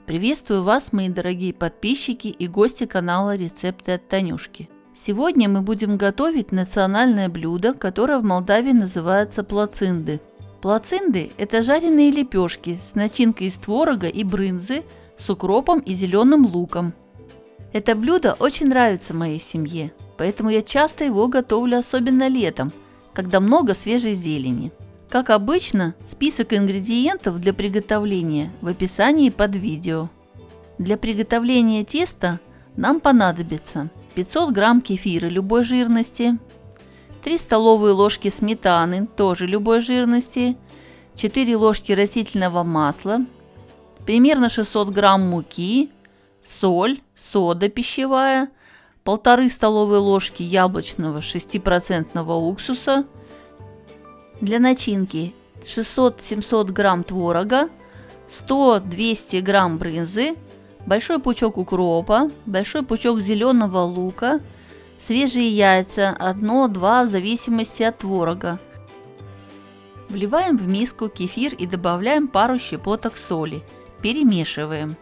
Приветствую вас, мои дорогие подписчики и гости канала Рецепты от Танюшки. Сегодня мы будем готовить национальное блюдо, которое в Молдавии называется плацинды. Плацинды – это жареные лепешки с начинкой из творога и брынзы, с укропом и зеленым луком. Это блюдо очень нравится моей семье, поэтому я часто его готовлю, особенно летом, когда много свежей зелени. Как обычно, список ингредиентов для приготовления в описании под видео. Для приготовления теста нам понадобится 500 грамм кефира любой жирности, 3 столовые ложки сметаны, тоже любой жирности, 4 ложки растительного масла, примерно 600 грамм муки, соль, сода пищевая, 1,5 столовые ложки яблочного 6% уксуса. Для начинки 600-700 грамм творога, 100-200 грамм брынзы, большой пучок укропа, большой пучок зеленого лука, свежие яйца 1-2 в зависимости от творога. Вливаем в миску кефир и добавляем пару щепоток соли. Перемешиваем.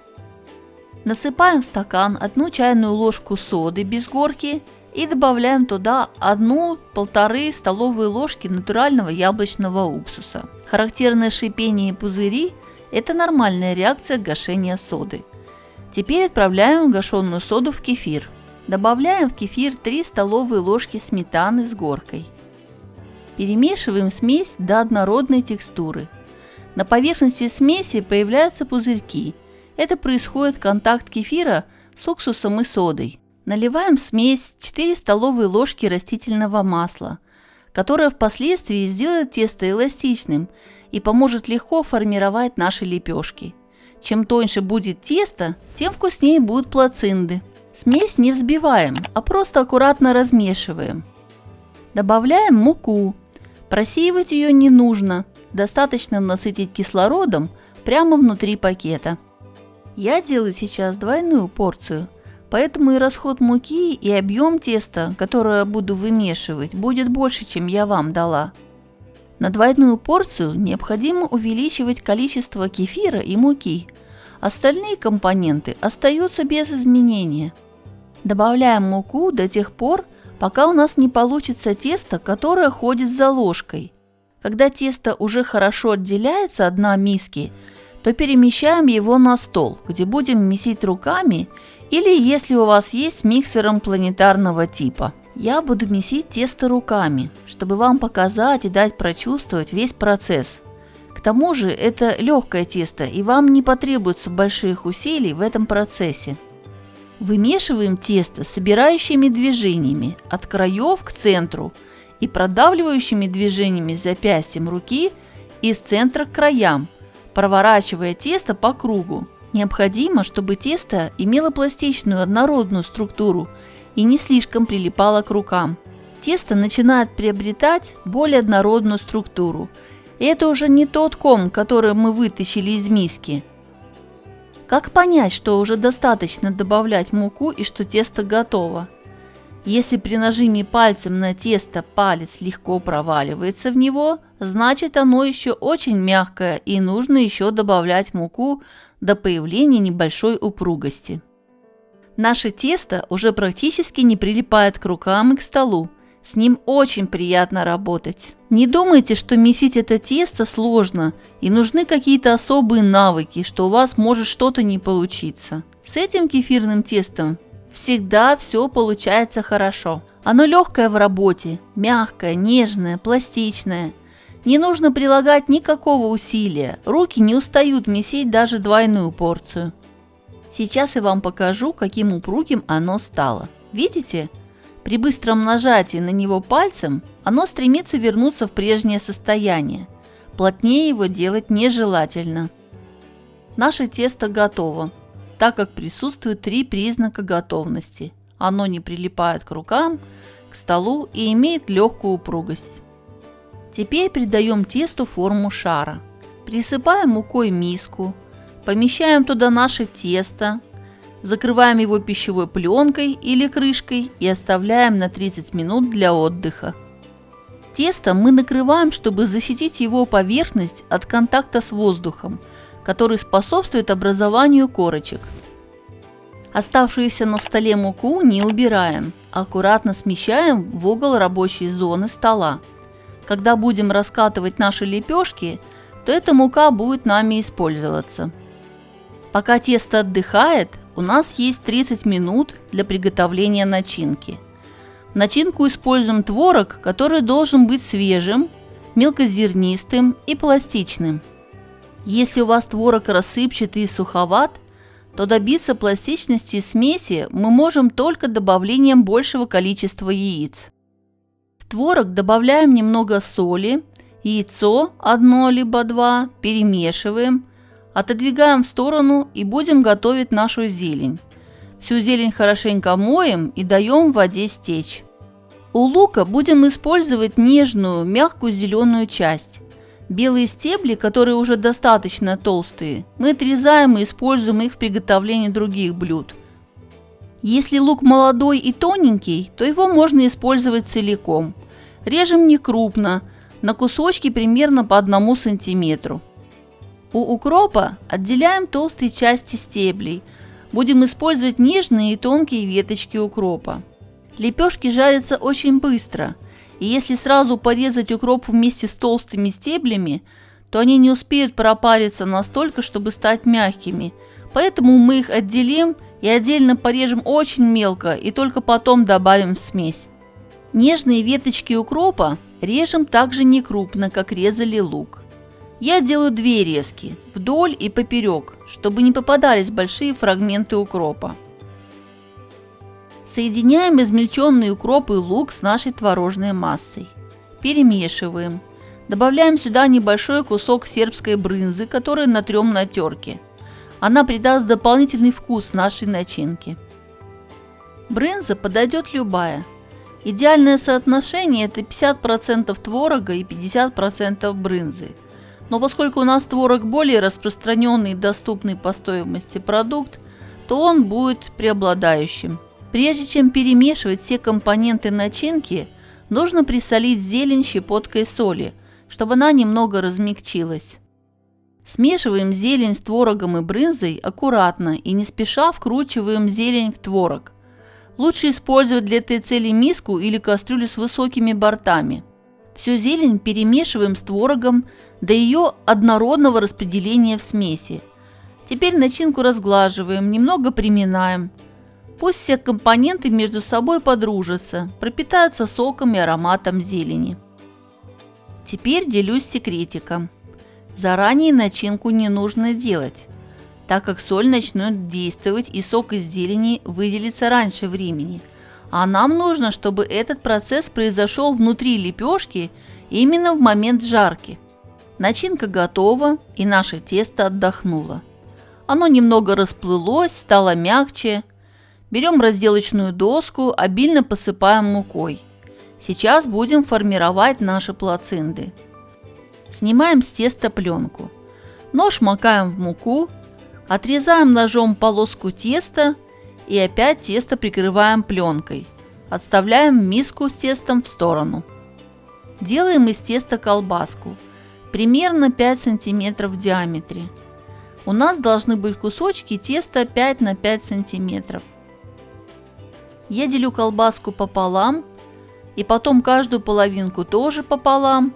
Насыпаем в стакан 1 чайную ложку соды без горки и добавляем туда 1-1,5 столовые ложки натурального яблочного уксуса. Характерное шипение и пузыри – это нормальная реакция гашения соды. Теперь отправляем гашеную соду в кефир. Добавляем в кефир 3 столовые ложки сметаны с горкой. Перемешиваем смесь до однородной текстуры. На поверхности смеси появляются пузырьки. Это происходит контакт кефира с уксусом и содой. Наливаем в смесь 4 столовые ложки растительного масла, которое впоследствии сделает тесто эластичным и поможет легко формировать наши лепешки. Чем тоньше будет тесто, тем вкуснее будут плацинды. Смесь не взбиваем, а просто аккуратно размешиваем. Добавляем муку. Просеивать ее не нужно, достаточно насытить кислородом прямо внутри пакета. Я делаю сейчас двойную порцию, поэтому и расход муки, и объем теста, которое буду вымешивать, будет больше, чем я вам дала. На двойную порцию необходимо увеличивать количество кефира и муки. Остальные компоненты остаются без изменения. Добавляем муку до тех пор, пока у нас не получится тесто, которое ходит за ложкой. Когда тесто уже хорошо отделяется от дна миски, то перемещаем его на стол, где будем месить руками, или если у вас есть миксером планетарного типа. Я буду месить тесто руками, чтобы вам показать и дать прочувствовать весь процесс. К тому же это легкое тесто, и вам не потребуется больших усилий в этом процессе. Вымешиваем тесто собирающими движениями от краев к центру и продавливающими движениями запястьем руки из центра к краям, проворачивая тесто по кругу. Необходимо, чтобы тесто имело пластичную однородную структуру и не слишком прилипало к рукам. Тесто начинает приобретать более однородную структуру. И это уже не тот ком, который мы вытащили из миски. Как понять, что уже достаточно добавлять муку и что тесто готово? Если при нажиме пальцем на тесто палец легко проваливается в него, значит оно еще очень мягкое и нужно еще добавлять муку до появления небольшой упругости. Наше тесто уже практически не прилипает к рукам и к столу. С ним очень приятно работать. Не думайте, что месить это тесто сложно и нужны какие-то особые навыки, что у вас может что-то не получиться. С этим кефирным тестом всегда все получается хорошо. Оно легкое в работе, мягкое, нежное, пластичное. Не нужно прилагать никакого усилия. Руки не устают месить даже двойную порцию. Сейчас я вам покажу, каким упругим оно стало. Видите? При быстром нажатии на него пальцем оно стремится вернуться в прежнее состояние. Плотнее его делать нежелательно. Наше тесто готово, так как присутствуют 3 признака готовности. Оно не прилипает к рукам, к столу и имеет легкую упругость. Теперь придаем тесту форму шара. Присыпаем мукой миску, помещаем туда наше тесто, закрываем его пищевой пленкой или крышкой и оставляем на 30 минут для отдыха. Тесто мы накрываем, чтобы защитить его поверхность от контакта с воздухом, который способствует образованию корочек. Оставшуюся на столе муку не убираем, а аккуратно смещаем в угол рабочей зоны стола. Когда будем раскатывать наши лепешки, то эта мука будет нами использоваться. Пока тесто отдыхает, у нас есть 30 минут для приготовления начинки. В начинку используем творог, который должен быть свежим, мелкозернистым и пластичным. Если у вас творог рассыпчатый и суховат, то добиться пластичности смеси мы можем только добавлением большего количества яиц. В творог добавляем немного соли, яйцо одно либо два, перемешиваем, отодвигаем в сторону и будем готовить нашу зелень. Всю зелень хорошенько моем и даем в воде стечь. У лука будем использовать нежную, мягкую зеленую часть. Белые стебли, которые уже достаточно толстые, мы отрезаем и используем их в приготовлении других блюд. Если лук молодой и тоненький, то его можно использовать целиком. Режем не крупно, на кусочки примерно по 1 сантиметру. У укропа отделяем толстые части стеблей. Будем использовать нежные и тонкие веточки укропа. Лепешки жарятся очень быстро. И если сразу порезать укроп вместе с толстыми стеблями, то они не успеют пропариться настолько, чтобы стать мягкими. Поэтому мы их отделим и отдельно порежем очень мелко и только потом добавим в смесь. Нежные веточки укропа режем также не крупно, как резали лук. Я делаю 2 резки, вдоль и поперек, чтобы не попадались большие фрагменты укропа. Соединяем измельченный укроп и лук с нашей творожной массой. Перемешиваем. Добавляем сюда небольшой кусок сербской брынзы, который натрем на терке. Она придаст дополнительный вкус нашей начинке. Брынза подойдет любая. Идеальное соотношение – это 50% творога и 50% брынзы. Но поскольку у нас творог более распространенный и доступный по стоимости продукт, то он будет преобладающим. Прежде чем перемешивать все компоненты начинки, нужно присолить зелень щепоткой соли, чтобы она немного размягчилась. Смешиваем зелень с творогом и брынзой аккуратно и не спеша вкручиваем зелень в творог. Лучше использовать для этой цели миску или кастрюлю с высокими бортами. Всю зелень перемешиваем с творогом до ее однородного распределения в смеси. Теперь начинку разглаживаем, немного приминаем. Пусть все компоненты между собой подружатся, пропитаются соком и ароматом зелени. Теперь делюсь секретиком. Заранее начинку не нужно делать, так как соль начнет действовать и сок из зелени выделится раньше времени. А нам нужно, чтобы этот процесс произошел внутри лепешки именно в момент жарки. Начинка готова и наше тесто отдохнуло. Оно немного расплылось, стало мягче. Берем разделочную доску, обильно посыпаем мукой. Сейчас будем формировать наши плацинды. Снимаем с теста пленку. Нож макаем в муку, отрезаем ножом полоску теста и опять тесто прикрываем пленкой. Отставляем миску с тестом в сторону. Делаем из теста колбаску, примерно 5 см в диаметре. У нас должны быть кусочки теста 5 на 5 см. Я делю колбаску пополам и потом каждую половинку тоже пополам.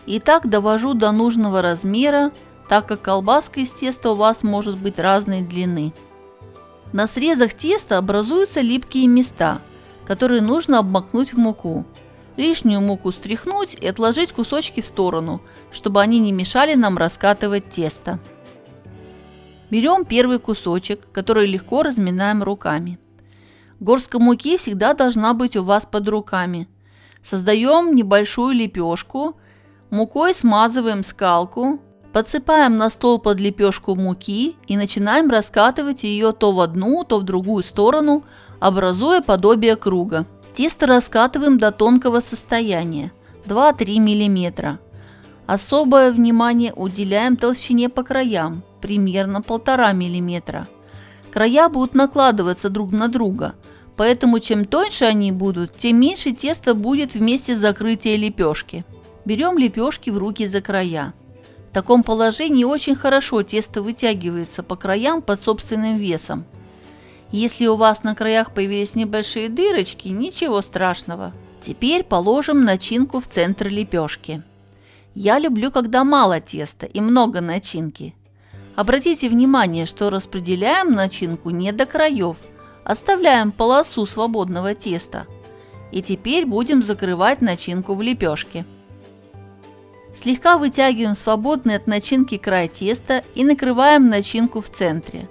И так довожу до нужного размера, так как колбаска из теста у вас может быть разной длины. На срезах теста образуются липкие места, которые нужно обмакнуть в муку. Лишнюю муку стряхнуть и отложить кусочки в сторону, чтобы они не мешали нам раскатывать тесто. Берем первый кусочек, который легко разминаем руками. Горстка муки всегда должна быть у вас под руками. Создаем небольшую лепешку, мукой смазываем скалку, подсыпаем на стол под лепешку муки и начинаем раскатывать ее то в одну, то в другую сторону, образуя подобие круга. Тесто раскатываем до тонкого состояния, 2-3 мм. Особое внимание уделяем толщине по краям, примерно 1,5 мм. Края будут накладываться друг на друга, поэтому чем тоньше они будут, тем меньше теста будет вместе закрытия лепешки. Берем лепешки в руки за края. В таком положении очень хорошо тесто вытягивается по краям под собственным весом. Если у вас на краях появились небольшие дырочки, ничего страшного. Теперь положим начинку в центр лепешки. Я люблю, когда мало теста и много начинки. Обратите внимание, что распределяем начинку не до краев, оставляем полосу свободного теста. И теперь будем закрывать начинку в лепешке. Слегка вытягиваем свободный от начинки край теста и накрываем начинку в центре.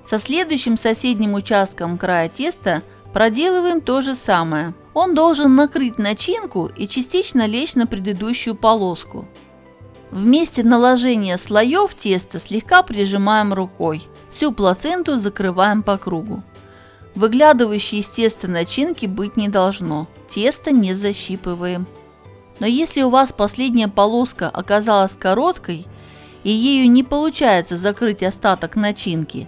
Со следующим соседним участком края теста проделываем то же самое. Он должен накрыть начинку и частично лечь на предыдущую полоску. В месте наложения слоев теста слегка прижимаем рукой. Всю плаценту закрываем по кругу. Выглядывающей из теста начинки быть не должно. Тесто не защипываем. Но если у вас последняя полоска оказалась короткой и ею не получается закрыть остаток начинки,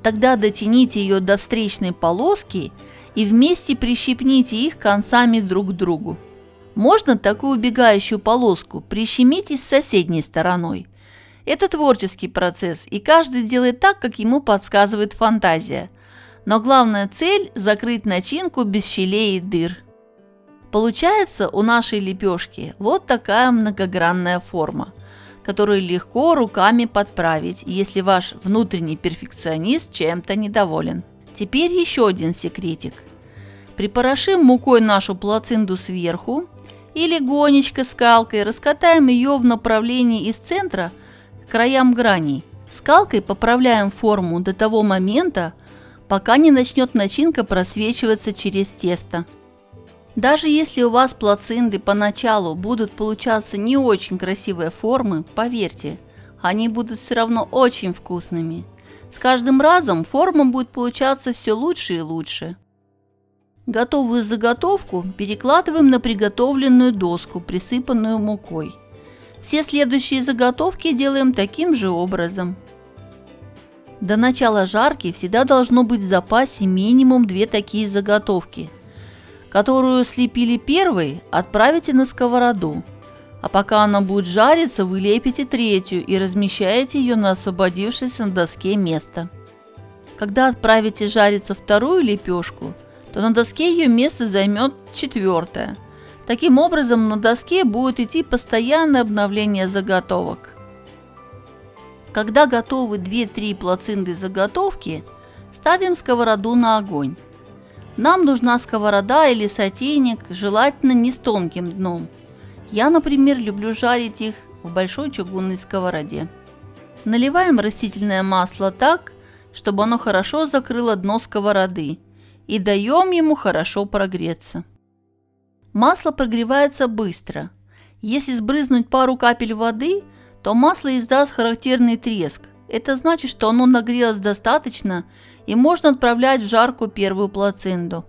тогда дотяните ее до встречной полоски и вместе прищипните их концами друг к другу. Можно такую убегающую полоску прищемить и с соседней стороной. Это творческий процесс, и каждый делает так, как ему подсказывает фантазия. Но главная цель – закрыть начинку без щелей и дыр. Получается у нашей лепешки вот такая многогранная форма, которую легко руками подправить, если ваш внутренний перфекционист чем-то недоволен. Теперь еще один секретик. Припорошим мукой нашу плацинду сверху и легонечко скалкой раскатаем ее в направлении из центра к краям граней. Скалкой поправляем форму до того момента, пока не начнет начинка просвечиваться через тесто. Даже если у вас плацинды поначалу будут получаться не очень красивые формы, поверьте, они будут все равно очень вкусными. С каждым разом форма будет получаться все лучше и лучше. Готовую заготовку перекладываем на приготовленную доску, присыпанную мукой. Все следующие заготовки делаем таким же образом. До начала жарки всегда должно быть в запасе минимум 2 такие заготовки, которую слепили первой, отправите на сковороду, а пока она будет жариться, вы лепите 3-ю и размещаете ее на освободившееся на доске место. Когда отправите жариться 2-ю лепешку, то на доске ее место займет 4-я. Таким образом, на доске будет идти постоянное обновление заготовок. Когда готовы 2-3 плацинды заготовки, ставим сковороду на огонь. Нам нужна сковорода или сотейник, желательно не с тонким дном. Я, например, люблю жарить их в большой чугунной сковороде. Наливаем растительное масло так, чтобы оно хорошо закрыло дно сковороды, и даем ему хорошо прогреться. Масло прогревается быстро. Если сбрызнуть пару капель воды, то масло издаст характерный треск. Это значит, что оно нагрелось достаточно и можно отправлять в жарку 1-ю плацинду.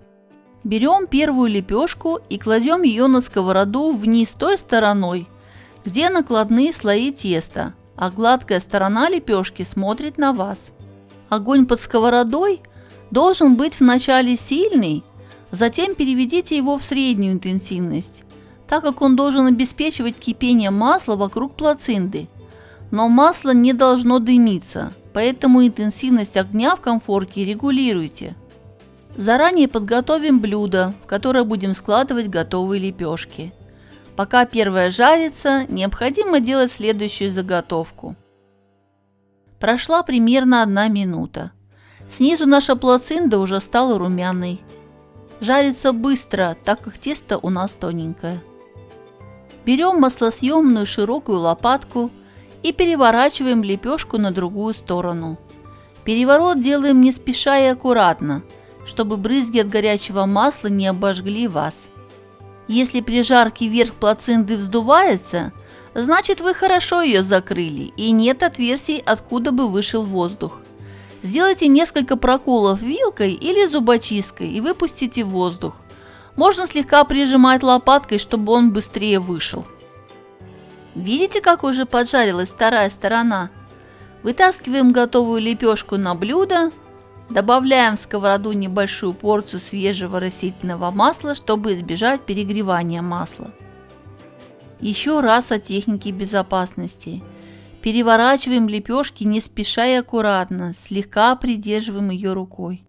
Берем 1-ю лепешку и кладем ее на сковороду вниз той стороной, где накладные слои теста, а гладкая сторона лепешки смотрит на вас. Огонь под сковородой должен быть вначале сильный, затем переведите его в среднюю интенсивность, так как он должен обеспечивать кипение масла вокруг плацинды. Но масло не должно дымиться, поэтому интенсивность огня в комфорке регулируйте. Заранее подготовим блюдо, в которое будем складывать готовые лепешки. Пока 1-я жарится, необходимо делать следующую заготовку. Прошла примерно 1 минута. Снизу наша плацинда уже стала румяной. Жарится быстро, так как тесто у нас тоненькое. Берем маслосъемную широкую лопатку и переворачиваем лепешку на другую сторону. Переворот делаем не спеша и аккуратно, чтобы брызги от горячего масла не обожгли вас. Если при жарке верх плацинды вздувается, значит вы хорошо ее закрыли и нет отверстий, откуда бы вышел воздух. Сделайте несколько проколов вилкой или зубочисткой и выпустите воздух. Можно слегка прижимать лопаткой, чтобы он быстрее вышел. Видите, как уже поджарилась 2-я сторона? Вытаскиваем готовую лепешку на блюдо, добавляем в сковороду небольшую порцию свежего растительного масла, чтобы избежать перегревания масла. Еще раз о технике безопасности. Переворачиваем лепешки не спеша и аккуратно, слегка придерживаем ее рукой.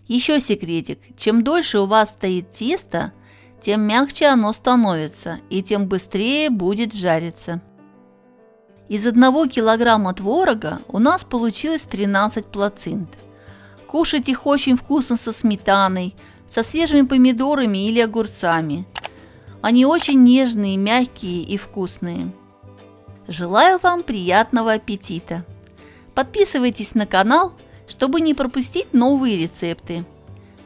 Еще секретик. Чем дольше у вас стоит тесто, тем мягче оно становится и тем быстрее будет жариться. Из 1 килограмма творога у нас получилось 13 плацинт. Кушать их очень вкусно со сметаной, со свежими помидорами или огурцами. Они очень нежные, мягкие и вкусные. Желаю вам приятного аппетита! Подписывайтесь на канал, чтобы не пропустить новые рецепты.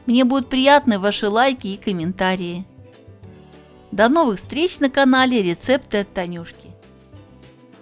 Мне будут приятны ваши лайки и комментарии. До новых встреч на канале Рецепты от Танюшки.